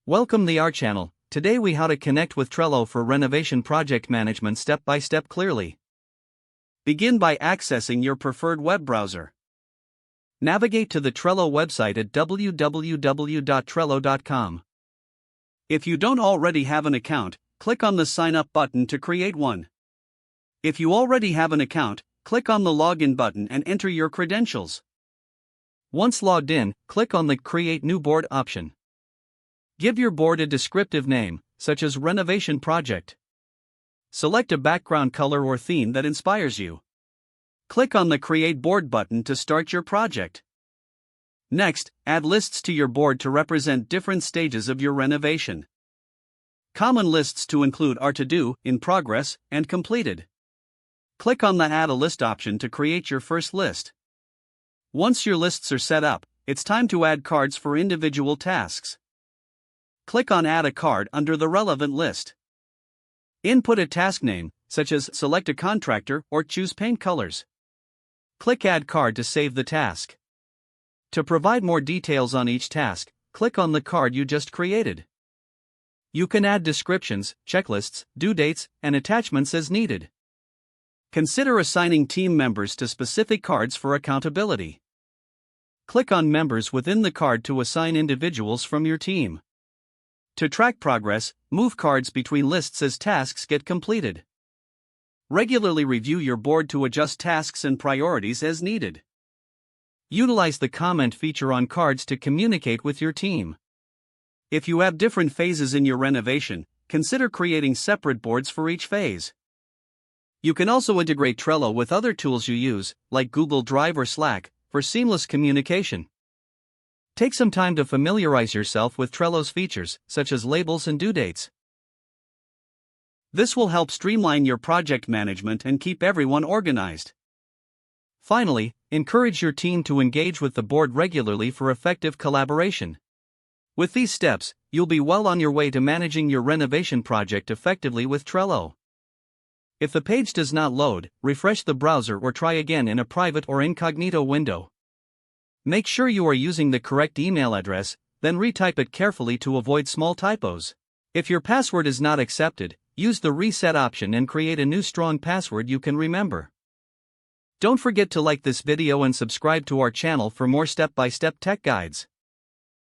Welcome to our channel. Today we how to connect with Trello for renovation project management step by step clearly. Begin by accessing your preferred web browser. Navigate to the Trello website at www.trello.com. If you don't already have an account, click on the Sign Up button to create one. If you already have an account, click on the Login button and enter your credentials. Once logged in, click on the Create New Board option. Give your board a descriptive name, such as Renovation Project. Select a background color or theme that inspires you. Click on the Create Board button to start your project. Next, add lists to your board to represent different stages of your renovation. Common lists to include are to do, in progress, and completed. Click on the Add a List option to create your first list. Once your lists are set up, it's time to add cards for individual tasks. Click on Add a Card under the relevant list. Input a task name, such as select a contractor or choose paint colors. Click Add Card to save the task. To provide more details on each task, click on the card you just created. You can add descriptions, checklists, due dates, and attachments as needed. Consider assigning team members to specific cards for accountability. Click on Members within the card to assign individuals from your team. To track progress, move cards between lists as tasks get completed. Regularly review your board to adjust tasks and priorities as needed. Utilize the comment feature on cards to communicate with your team. If you have different phases in your renovation, consider creating separate boards for each phase. You can also integrate Trello with other tools you use, like Google Drive or Slack, for seamless communication. Take some time to familiarize yourself with Trello's features, such as labels and due dates. This will help streamline your project management and keep everyone organized. Finally, encourage your team to engage with the board regularly for effective collaboration. With these steps, you'll be well on your way to managing your renovation project effectively with Trello. If the page does not load, refresh the browser or try again in a private or incognito window. Make sure you are using the correct email address, then retype it carefully to avoid small typos. If your password is not accepted, use the reset option and create a new strong password you can remember. Don't forget to like this video and subscribe to our channel for more step-by-step tech guides.